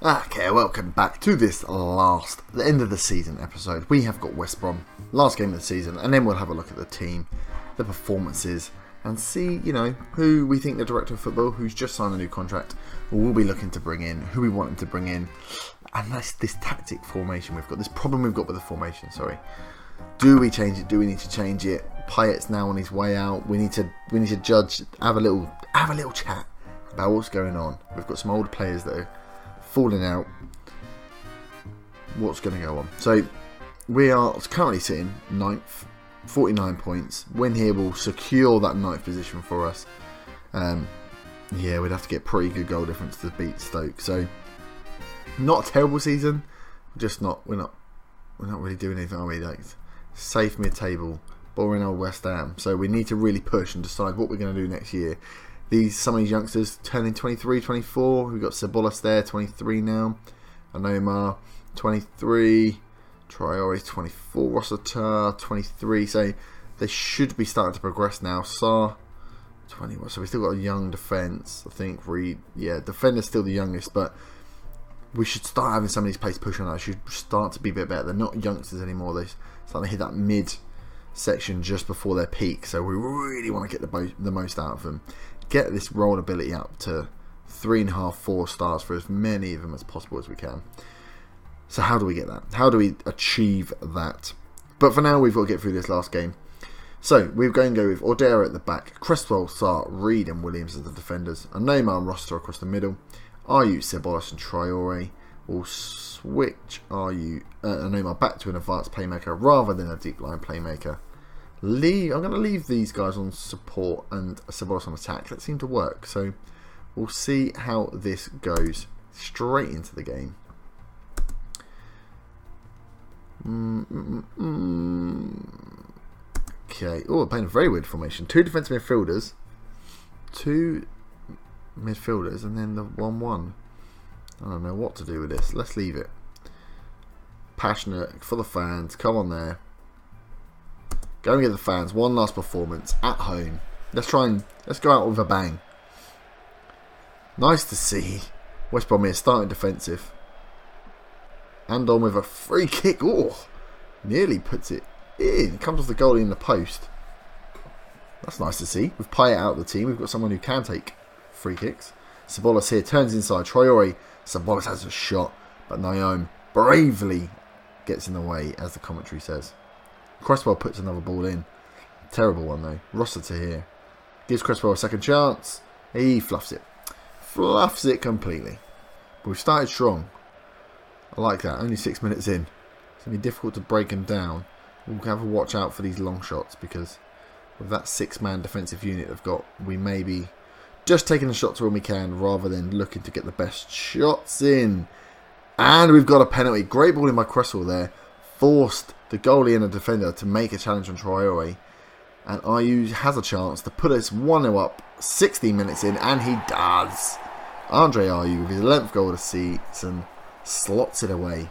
Okay, welcome back to this the end of the season episode. We have got West Brom, last game of the season, and then we'll have a look at the team, the performances, and see, who we think the director of football, who's just signed a new contract, will be looking to bring in, who we want him to bring in, and that's this tactic formation we've got, this problem we've got with the formation, Do we change it? Do we need to change it? Payet's now on his way out. We need to judge, have a little chat about what's going on. We've got some older players that are falling out. What's going to go on? So we are currently sitting 9th, 49 points. Win here will secure that 9th position for us. Yeah, we'd have to get pretty good goal difference to beat Stoke. So not a terrible season. We're not really doing anything, are we? Like safe mid-table, boring old West Ham. So we need to really push and decide what we're going to do next year. Some of these youngsters turning 23, 24. We've got Ceballos there, 23 now. Anoma, 23. Traore, 24. Rossiter, 23. So they should be starting to progress now. Sarr, 21. So we've still got a young defence. I think defender's still the youngest, but we should start having some of these players push on us. Should start to be a bit better. They're not youngsters anymore. They're starting to hit that mid section just before their peak. So we really want to get the most out of them. Get this roll ability up to 3.5, 4 stars for as many of them as possible as we can. So how do we get that? How do we achieve that? But for now, we've got to get through this last game. So we're going to go with Ordera at the back, Cresswell, Sarr, Reed and Williams as the defenders, and Neymar and Roster across the middle. Ayew, Ceballos and Traore will switch Neymar back to an advanced playmaker rather than a deep line playmaker. I'm going to leave these guys on support and Ceballos on attack. That seemed to work, so we'll see how this goes. Straight into the game. Okay. Oh, we're playing a very weird formation. 2 defensive midfielders, 2 midfielders, and then the 1-1. I don't know what to do with this. Let's leave it. Passionate for the fans. Come on there. Go and get the fans. One last performance at home. Let's go out with a bang. Nice to see West Brom here starting defensive. And on with a free kick. Oh, nearly puts it in. Comes off the goalie in the post. That's nice to see. We've Payet out of the team. We've got someone who can take free kicks. Ceballos here turns inside. Traore. Ceballos has a shot, but Naum bravely gets in the way, as the commentary says. Cresswell puts another ball in. Terrible one though. Rossiter here. Gives Cresswell a second chance. He fluffs it. Fluffs it completely. But we've started strong. I like that. Only 6 minutes in. It's going to be difficult to break them down. We'll have a watch out for these long shots because with that 6-man defensive unit they've got, we may be just taking the shots when we can rather than looking to get the best shots in. And we've got a penalty. Great ball in by Cresswell there. Forced the goalie and the defender to make a challenge on Traore. And Ayew has a chance to put us 1-0 up 16 minutes in, and he does. Andre Ayew with his 11th goal of the season slots it away.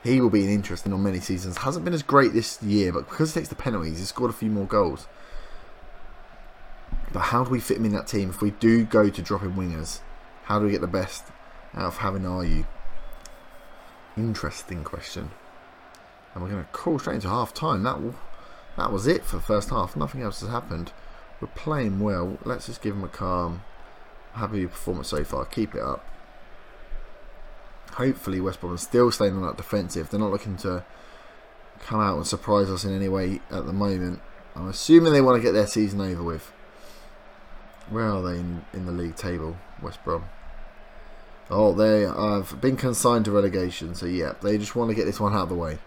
He will be an interesting on many seasons. Hasn't been as great this year, but because he takes the penalties, he's scored a few more goals. But how do we fit him in that team if we do go to dropping wingers? How do we get the best out of having Ayew? Interesting question. And we're going to crawl straight into half time. That was it for the first half. Nothing else has happened. We're playing well. Let's just give them a calm, happy performance so far. Keep it up. Hopefully West Brom are still staying on that defensive. They're not looking to come out and surprise us in any way at the moment. I'm assuming they want to get their season over with. Where are they in the league table, West Brom? Oh, they have been consigned to relegation. So yeah, they just want to get this one out of the way.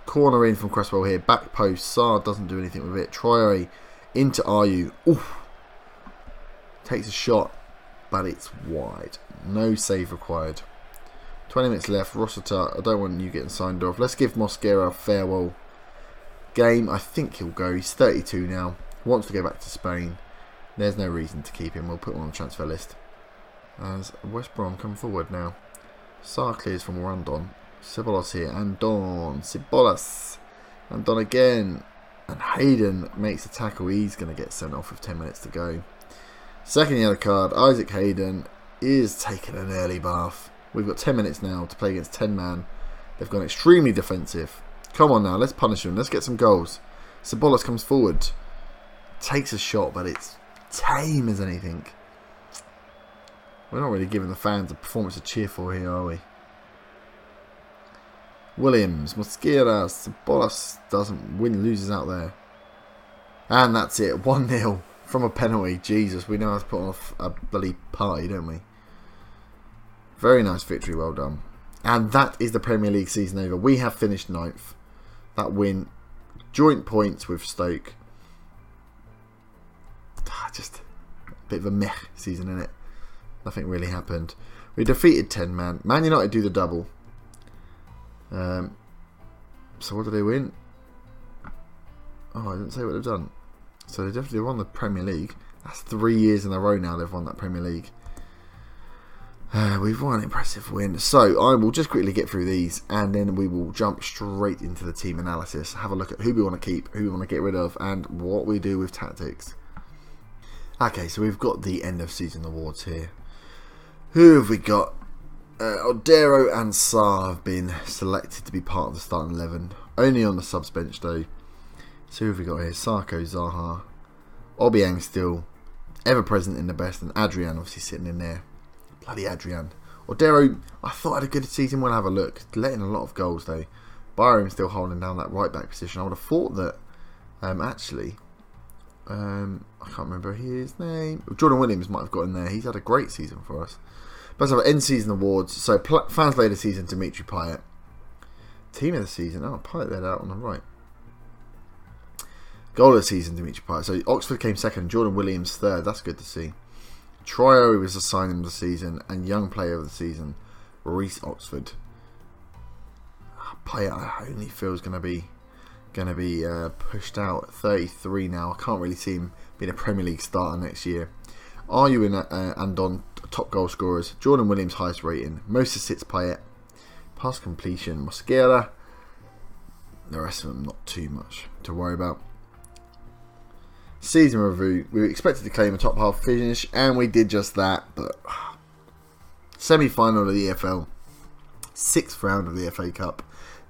Corner in from Cresswell here. Back post. Sarr doesn't do anything with it. Traore into Ayew. Oof. Takes a shot, but it's wide. No save required. 20 minutes left. Rossiter, I don't want you getting signed off. Let's give Mosquera a farewell game. I think he'll go. He's 32 now. Wants to go back to Spain. There's no reason to keep him. We'll put him on the transfer list. As West Brom come forward now. Sarr clears from Randon. Ceballos here. Andon. Ceballos. Andon again. And Hayden makes a tackle. He's going to get sent off with 10 minutes to go. Second yellow card. Isaac Hayden. is taking an early bath. We've got 10 minutes now to play against 10 man. They've gone extremely defensive. Come on now, let's punish them. Let's get some goals. Sabonis comes forward. Takes a shot, but it's tame as anything. We're not really giving the fans a performance to cheer for here, are we? Williams, Mosquera, Sabonis doesn't win, loses out there. And that's it, 1-0 from a penalty. Jesus, we know how to put on a bloody party, don't we? Very nice victory, well done. And that is the Premier League season over. We have finished 9th. That win, joint points with Stoke. Just a bit of a meh season, innit? Nothing really happened. We defeated 10 man. Man United do the double. So what did they win? Oh, I didn't say what they've done. So they definitely won the Premier League. That's 3 years in a row now they've won that Premier League. We've won an impressive win. So I will just quickly get through these and then we will jump straight into the team analysis. Have a look at who we want to keep, who we want to get rid of, and what we do with tactics. Okay, so we've got the end of season awards here. Who have we got? Odero and Sarr have been selected to be part of the starting 11. Only on the subs bench though. So who have we got here? Sarko, Zaha, Obiang still ever present in the best, and Adrian obviously sitting in there. Bloody Adrian. Odero, I thought had a good season. We'll have a look. Letting a lot of goals though. Byram still holding down that right back position. I would have thought that actually. I can't remember his name. Jordan Williams might have got in there. He's had a great season for us. Let's have end season awards. So fans player of the season, Dimitri Payet. Team of the season. Oh, Payet there out on the right. Goal of the season, Dimitri Payet. So Oxford came second. Jordan Williams third. That's good to see. Trio was the signing of the season, and young player of the season, Reece Oxford. Payet, I only feel is going to be pushed out at 33 now. I can't really see him being a Premier League starter next year. Are you in Andon top goal scorers? Jordan Williams highest rating. Most assists Payet. Pass completion Mosquera. The rest of them not too much to worry about. Season review. We were expected to claim a top half finish and we did just that, but semi-final of the EFL, 6th round of the FA Cup,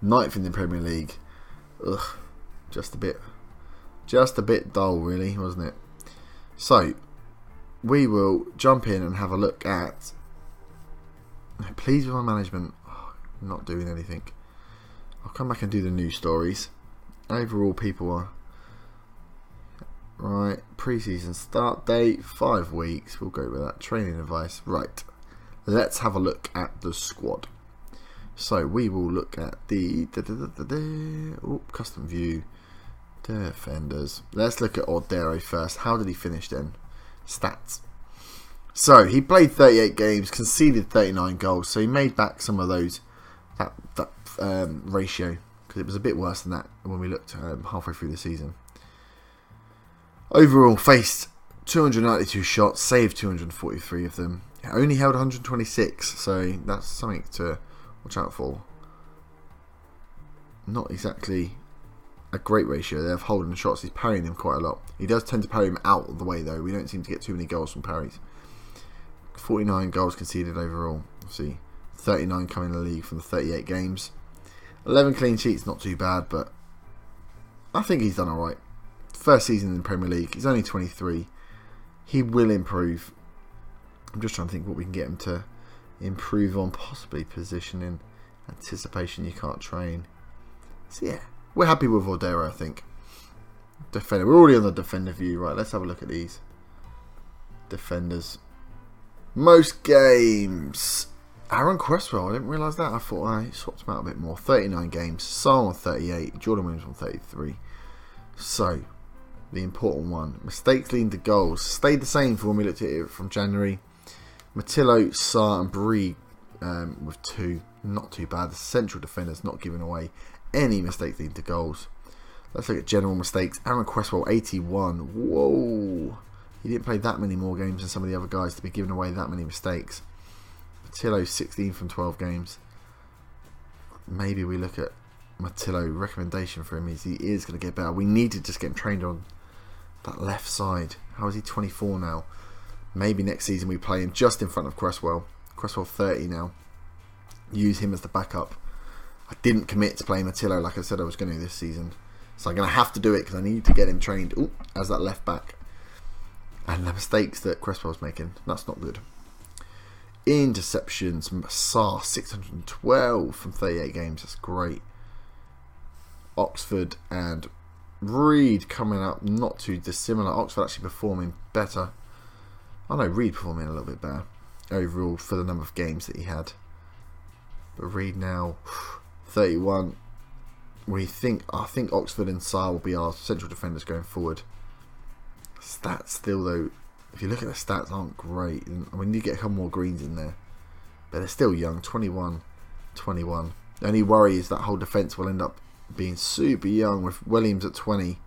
9th in the Premier League. Ugh, just a bit dull really, wasn't it? So we will jump in and have a look at. Pleased with my management. Not doing anything. I'll come back and do the news stories. Overall, people are right. Pre-season start date 5 weeks. We'll go with that. Training advice. Right. Let's have a look at the squad. So we will look at the custom view defenders. Let's look at Odero first. How did he finish then? Stats. So he played 38 games, conceded 39 goals. So he made back some of those that ratio, because it was a bit worse than that when we looked halfway through the season. Overall, faced 292 shots, saved 243 of them. Only held 126, so that's something to watch out for. Not exactly a great ratio there of holding the shots. He's parrying them quite a lot. He does tend to parry them out of the way though. We don't seem to get too many goals from parries. 49 goals conceded overall. See, 39 coming in the league from the 38 games. 11 clean sheets, not too bad, but I think he's done alright. First season in the Premier League. He's only 23. He will improve. I'm just trying to think what we can get him to improve on. Possibly positioning, anticipation you can't train. So yeah, we're happy with Odero, I think. Defender. We're already on the defender view. Right, let's have a look at these. Defenders. Most games. Aaron Cresswell, I didn't realise that. I thought I swapped him out a bit more. 39 games. Saul on 38. Jordan Williams on 33. So, the important one. Mistakes leading to goals. Stayed the same for when we looked at it from January. Matillo, Sarr and Bree with 2. Not too bad. The central defenders not giving away any mistakes leading to goals. Let's look at general mistakes. Aaron Cresswell, 81. Whoa. He didn't play that many more games than some of the other guys to be giving away that many mistakes. Matillo, 16 from 12 games. Maybe we look at Matillo. Recommendation for him is he is going to get better. We need to just get him trained on that left side. How is he 24 now? Maybe next season we play him just in front of Cresswell. Cresswell 30 now. Use him as the backup. I didn't commit to playing Matillo like I said I was going to this season. So I'm going to have to do it because I need to get him trained as that left back. And the mistakes that Cresswell's making, that's not good. Interceptions, Sarr 612 from 38 games, that's great. Oxford and Reed coming up not too dissimilar. Oxford actually performing better. I know Reed performing a little bit better overall for the number of games that he had. But Reed now 31. I think Oxford and Sarr will be our central defenders going forward. Stats still though, if you look at the stats, aren't great. I mean, you get a couple more greens in there, but they're still young. 21. The only worry is that whole defence will end up being super young with Williams at 20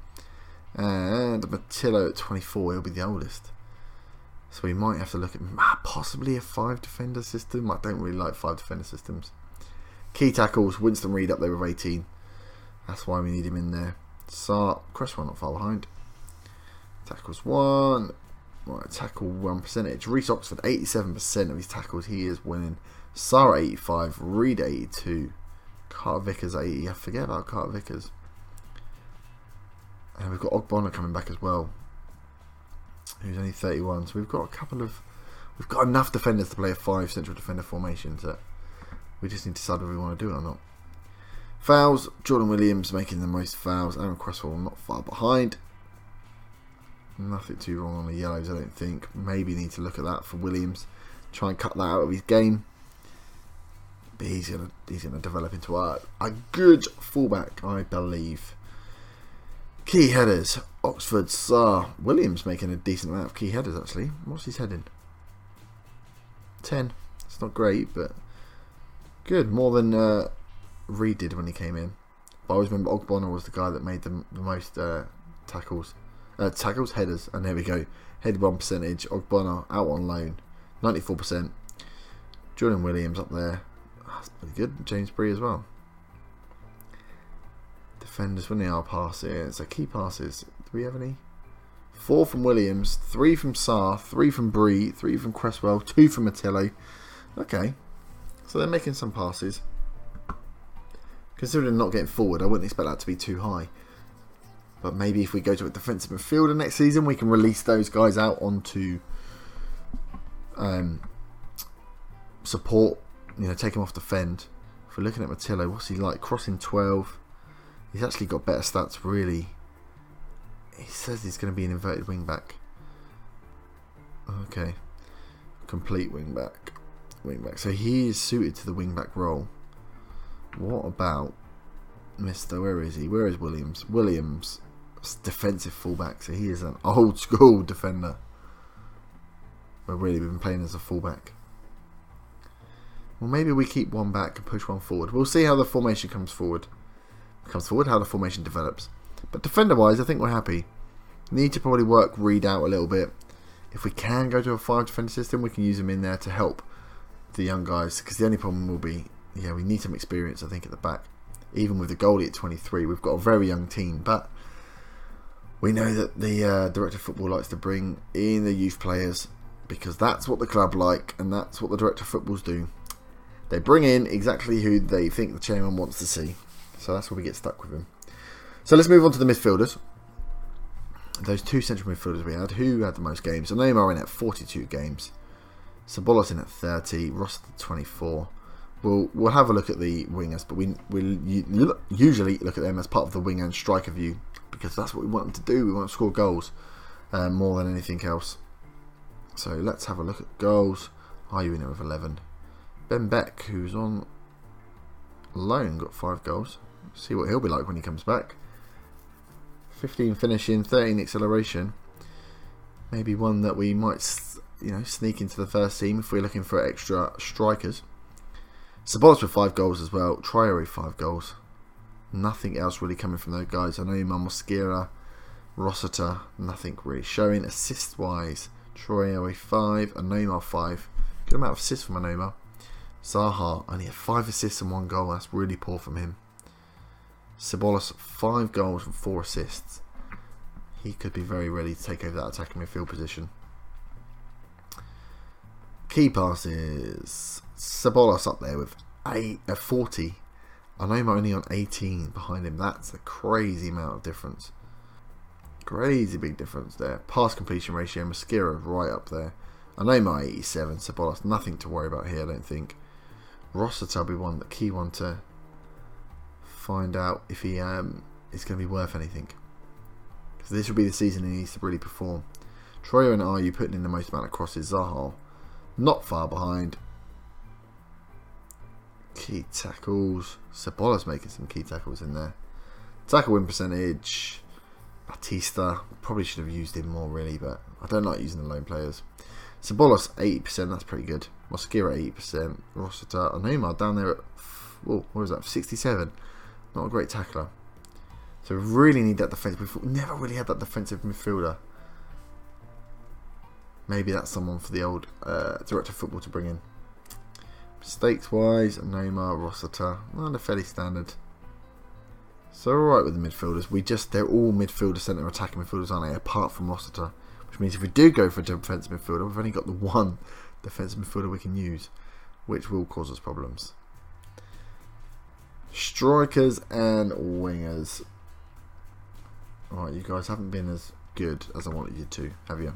and Matillo at 24. He'll be the oldest, so we might have to look at possibly a 5 defender system. I don't really like 5 defender systems. Key tackles, Winston Reed up there with 18. That's why we need him in there. Cresswell not far behind. Tackles 1. Right, tackle 1 percentage. Reece Oxford 87% of his tackles he is winning. Sarr 85, Reed 82, Carter Vickers 80. I forget about Carter Vickers. And we've got Ogbonna coming back as well, who's only 31. So we've got enough defenders to play a 5 central defender formation. So we just need to decide whether we want to do it or not. Fouls, Jordan Williams making the most fouls. Aaron Cresswell not far behind. Nothing too wrong on the yellows, I don't think. Maybe need to look at that for Williams. Try and cut that out of his game. But he's gonna develop into a good fullback, I believe. Key headers. Oxford, Sarr. Williams making a decent amount of key headers actually. What's his heading? 10. It's not great, but good. More than Reed did when he came in. But I always remember Ogbonna was the guy that made the most tackles, headers, and there we go. Head 1 percentage. Ogbonna out on loan, 94%. Jordan Williams up there, that's pretty good. James Bree as well. Defenders when they are passing, so key passes. Do we have any? 4 from Williams, 3 from Sarr, 3 from Bree, 3 from Cresswell, 2 from Matillo. Okay, so they're making some passes. Considering not getting forward, I wouldn't expect that to be too high. But maybe if we go to a defensive midfielder next season, we can release those guys out onto support. Take him off defend. If we're looking at Matillo, what's he like? Crossing 12. He's actually got better stats, really. He says he's going to be an inverted wing back. Okay. Complete wing back. So he is suited to the wing back role. What about Mr. Where is he? Where is Williams? Williams, defensive fullback. So he is an old school defender. We've really been playing as a fullback. Well, maybe we keep one back and push one forward. We'll see how the formation comes forward. How the formation develops. But defender-wise, I think we're happy. Need to probably work Reed out a little bit. If we can go to a 5 defender system, we can use him in there to help the young guys. Because the only problem will be, we need some experience, I think, at the back. Even with the goalie at 23, we've got a very young team. But we know that the director of football likes to bring in the youth players, because that's what the club like, and that's what the director of footballs do. They bring in exactly who they think the chairman wants to see. So that's where we get stuck with him. So let's move on to the midfielders. Those 2 central midfielders we had. Who had the most games? So Neymar in at 42 games. Sabolos in at 30. Ross at 24. We'll have a look at the wingers, but we'll usually look at them as part of the wing and striker view, because that's what we want them to do. We want to score goals more than anything else. So let's have a look at goals. Are you in there with 11? Ben Beck, who's on loan, got 5 goals. See what he'll be like when he comes back. 15 finishing, 13 acceleration. Maybe one that we might, sneak into the first team if we're looking for extra strikers. Sabonis with 5 goals as well. Traore 5 goals. Nothing else really coming from those guys. I know Mosquera, Rossiter, nothing really showing. Assist wise, Traore 5, Anoma 5. Good amount of assists from Anoma. Zaha only had 5 assists and 1 goal. That's really poor from him. Sabonis 5 goals and 4 assists. He could be very ready to take over that attacking midfield position. Key passes. Ceballos up there with 40. I know I'm only on 18 behind him. That's a crazy amount of difference. Crazy big difference there. Pass completion ratio, Mosquera right up there. I know my 87, Ceballos, nothing to worry about here, I don't think. Rossiter will be the key one to find out if he is going to be worth anything. Because this will be the season he needs to really perform. Troyer and Are you putting in the most amount of crosses? Zaha, not far behind. Key tackles. Ceballos making some key tackles in there. Tackle win percentage. Batista, probably should have used him more really, but I don't like using the lone players. Ceballos 80%, that's pretty good. Mosquera 80%. Rossiter and Neymar down there at, what was that, 67. Not a great tackler. So we really need that defensive. We've never really had that defensive midfielder. Maybe that's someone for the old director of football to bring in. Mistakes wise, Neymar, Rossiter, well, they're fairly standard. So alright with the midfielders. They're all midfielder centre attacking midfielders, aren't they? Apart from Rossiter. Which means if we do go for a defensive midfielder, we've only got the one defensive midfielder we can use, which will cause us problems. Strikers and wingers. Alright, you guys haven't been as good as I wanted you to, have you?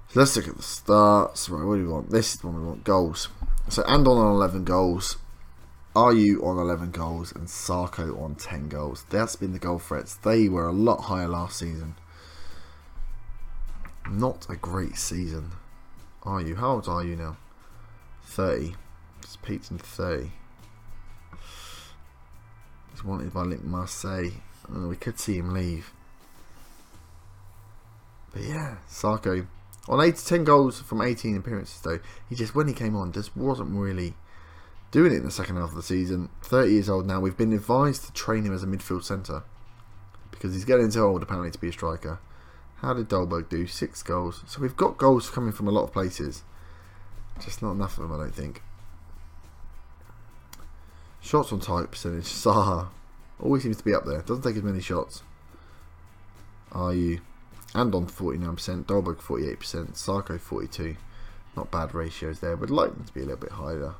So let's look at the starts. Right, what do we want? This is the one we want. Goals. So Andon on 11 goals. Ayew on 11 goals. And Sarko on 10 goals. That's been the goal threats. They were a lot higher last season. Not a great season. Ayew, how old are you now? 30. Just peaked in 30. He's wanted by Marseille. We could see him leave. But yeah, Sarko. On 10 goals from 18 appearances though, when he came on, just wasn't really doing it in the second half of the season. 30 years old now. We've been advised to train him as a midfield centre because he's getting too old apparently to be a striker. How did Dolberg do? 6 goals. So we've got goals coming from a lot of places. Just not enough of them, I don't think. Shots on target percentage. Zaha always seems to be up there. Doesn't take as many shots. Ayew. Andon 49%, Dolberg 48%, Sarko 42%. Not bad ratios there. Would like them to be a little bit higher.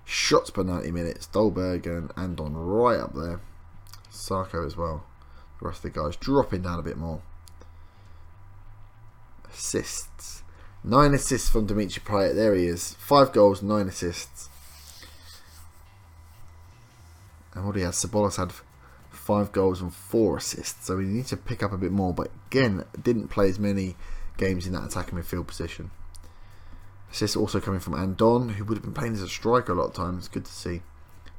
Shots per 90 minutes, Dolberg and Andon right up there. Sarko as well. The rest of the guys dropping down a bit more. Assists. 9 assists from Dimitri Payet. There he is. 5 goals, 9 assists. And what he has? Ceballos had 5 goals and 4 assists, so we need to pick up a bit more, but again, didn't play as many games in that attacking midfield position. Assists also coming from Andon, who would have been playing as a striker a lot of times. Good to see.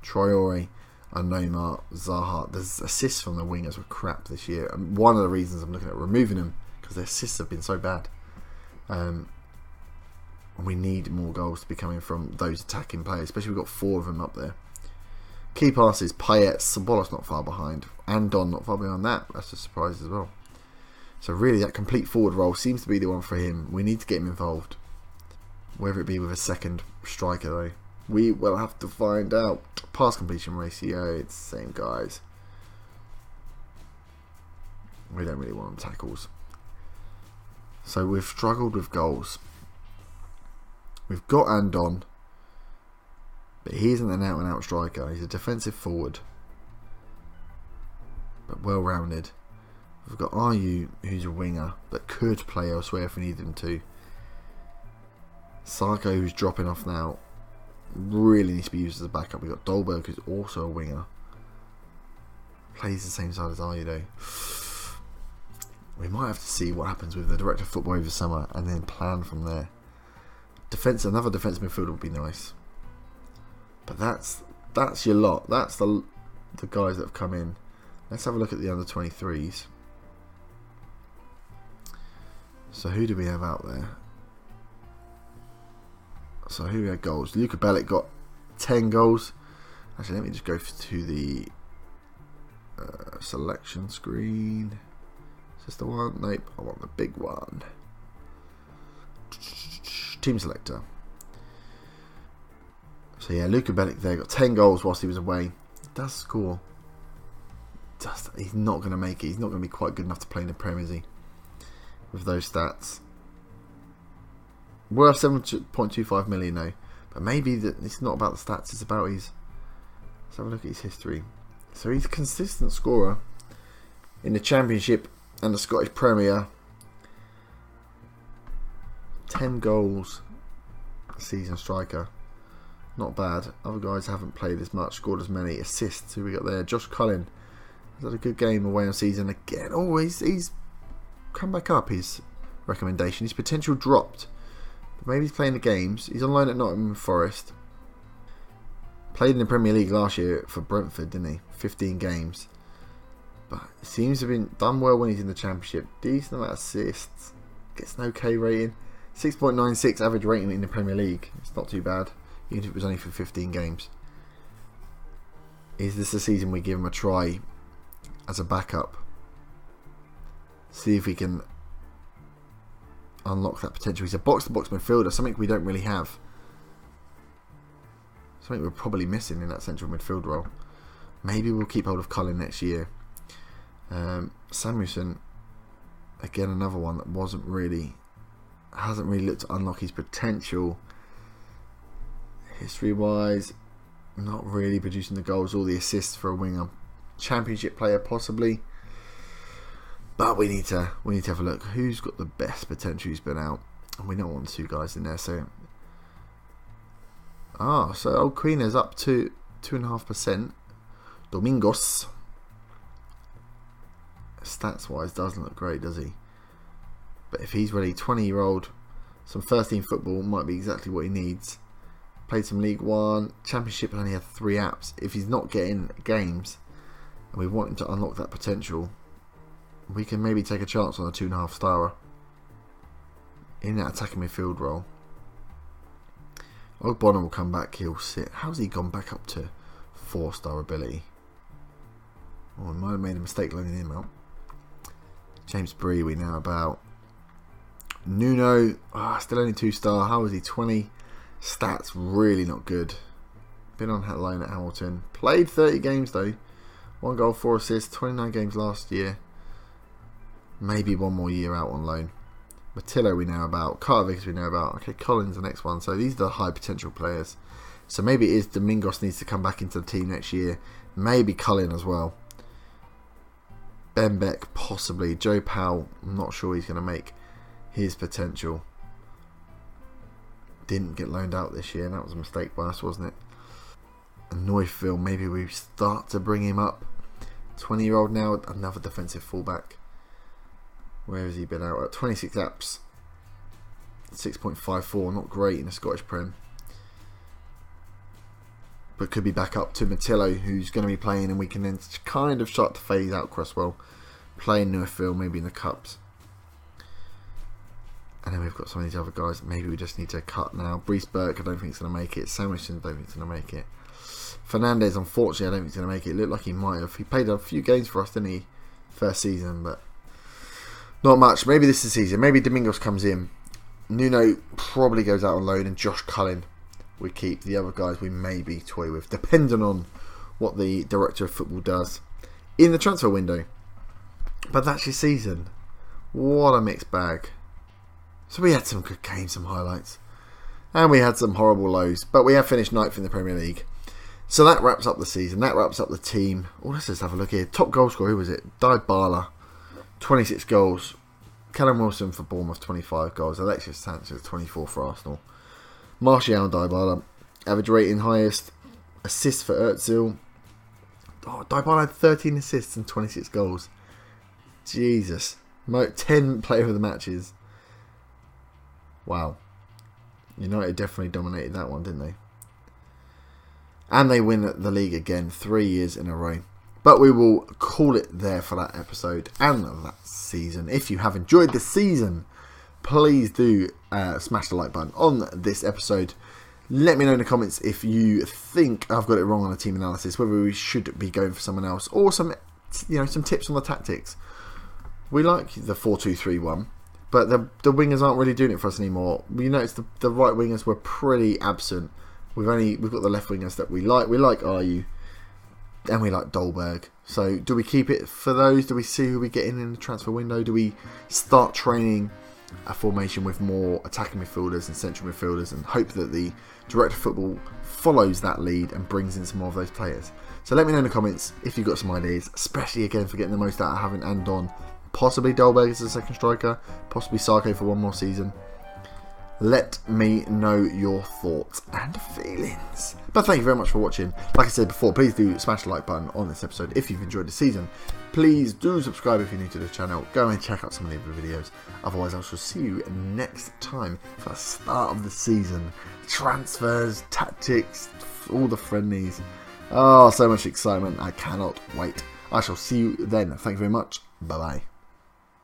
Traore and Neymar, Zaha. The assists from the wingers were crap this year, and one of the reasons I'm looking at removing them because their assists have been so bad. And we need more goals to be coming from those attacking players, especially we've got 4 of them up there. Key passes, Payet, Ceballos not far behind. Andon not far behind that. That's a surprise as well. So really that complete forward role seems to be the one for him. We need to get him involved. Whether it be with a second striker though. We will have to find out. Pass completion ratio, it's the same guys. We don't really want them tackles. So we've struggled with goals. We've got Andon. But he isn't an out-and-out striker. He's a defensive forward. But well-rounded. We've got Ayew, who's a winger, but could play elsewhere if we need him to. Sarko, who's dropping off now, really needs to be used as a backup. We've got Dolberg, who's also a winger. Plays the same side as Ayew, though. We might have to see what happens with the director of football over summer and then plan from there. Another defensive midfielder would be nice. But that's your lot. That's the guys that have come in. Let's have a look at the under 23s. So who do we have out there? So who had goals? Luka Bellic got 10 goals. Actually, let me just go to the selection screen. Is this the one? Nope, I want the big one. Team selector. So yeah, Luka Bellic there got 10 goals whilst he was away. He does score. He's not going to make it. He's not going to be quite good enough to play in the Premier, is he? With those stats. Worth 7.25 million though. But maybe it's not about the stats, it's about his... Let's have a look at his history. So he's a consistent scorer in the Championship and the Scottish Premier. 10 goals a season striker. Not bad. Other guys haven't played as much, scored as many assists. Who we got there? Josh Cullen has had a good game away on season again. Oh, he's come back up his recommendation. His potential dropped. But maybe he's playing the games. He's on loan at Nottingham Forest. Played in the Premier League last year for Brentford, didn't he? 15 games. But it seems to have been done well when he's in the Championship. Decent amount of assists. Gets an okay rating. 6.96 average rating in the Premier League. It's not too bad, even if it was only for 15 games. Is this a season we give him a try as a backup? See if we can unlock that potential. He's a box-to-box midfielder, something we don't really have. Something we're probably missing in that central midfield role. Maybe we'll keep hold of Cullen next year. Samuelson, again another one that hasn't really looked to unlock his potential. History-wise, not really producing the goals or the assists for a winger. Championship player possibly, but we need to have a look. Who's got the best potential? Who's been out? And we don't want two guys in there. So Old Queen is up to 2.5%. Domingos, stats-wise, doesn't look great, does he? But if he's ready, 20-year-old, some first-team football might be exactly what he needs. Played some League One, Championship, only had 3 apps. If he's not getting games, and we want him to unlock that potential, we can maybe take a chance on a 2.5-starer in that attacking midfield role. Ogbonna will come back, he'll sit. How's he gone back up to 4-star ability? Oh, I might have made a mistake loaning him out. James Bree we know about. Nuno, still only 2-star. How is he? 20 stats, really not good. Been on loan at Hamilton. Played 30 games though. 1 goal, 4 assists, 29 games last year. Maybe one more year out on loan. Matillo we know about. Carter Vickers we know about. Okay, Collins the next one. So these are the high potential players. So maybe it is Domingos needs to come back into the team next year. Maybe Cullen as well. Ben Beck possibly. Joe Powell, I'm not sure he's going to make his potential. Didn't get loaned out this year. That was a mistake by us, wasn't it? And Neufville, maybe we start to bring him up. 20-year-old now, another defensive fullback. Where has he been out at? 26 apps. 6.54, not great in the Scottish Prem. But could be back up to Matillo, who's going to be playing, and we can then kind of start to phase out Cresswell. Playing Neufville, maybe in the Cups. And then we've got some of these other guys. Maybe we just need to cut now. Brees Burke, I don't think he's going to make it. Samuelson, I don't think he's going to make it. Fernandez, unfortunately, I don't think he's going to make it. It looked like he might have. He played a few games for us, didn't he? First season, but not much. Maybe this is the season. Maybe Domingos comes in. Nuno probably goes out on loan, and Josh Cullen we keep. The other guys we maybe toy with, depending on what the director of football does in the transfer window. But that's your season. What a mixed bag. So we had some good games, some highlights, and we had some horrible lows, but we have finished 9th in the Premier League. So that wraps up the season, that wraps up the team. Oh, let's just have a look here. Top goal scorer, who was it? Dybala, 26 goals. Callum Wilson for Bournemouth, 25 goals. Alexis Sanchez, 24 for Arsenal. Martial and Dybala, average rating highest. Assists for Özil. Oh, Dybala had 13 assists and 26 goals. Jesus. 10 player of the matches. Wow. United definitely dominated that one, didn't they? And they win the league again 3 years in a row. But we will call it there for that episode and that season. If you have enjoyed the season, please do smash the like button on this episode. Let me know in the comments if you think I've got it wrong on the team analysis, whether we should be going for someone else, or some tips on the tactics. We like the 4-2-3-1. But the wingers aren't really doing it for us anymore. We noticed the right wingers were pretty absent. We've got the left wingers that we like. We like Ayew, and we like Dolberg. So do we keep it for those? Do we see who we get in the transfer window? Do we start training a formation with more attacking midfielders and central midfielders, and hope that the director of football follows that lead and brings in some more of those players. So let me know in the comments if you've got some ideas, especially again for getting the most out of having Andon, possibly Dolberg as a second striker, possibly Sarko for one more season. Let me know your thoughts and feelings. But thank you very much for watching. Like I said before, please do smash the like button on this episode if you've enjoyed the season. Please do subscribe if you're new to the channel. Go and check out some of the other videos. Otherwise, I shall see you next time for the start of the season. Transfers, tactics, all the friendlies. Oh, so much excitement. I cannot wait. I shall see you then. Thank you very much. Bye-bye.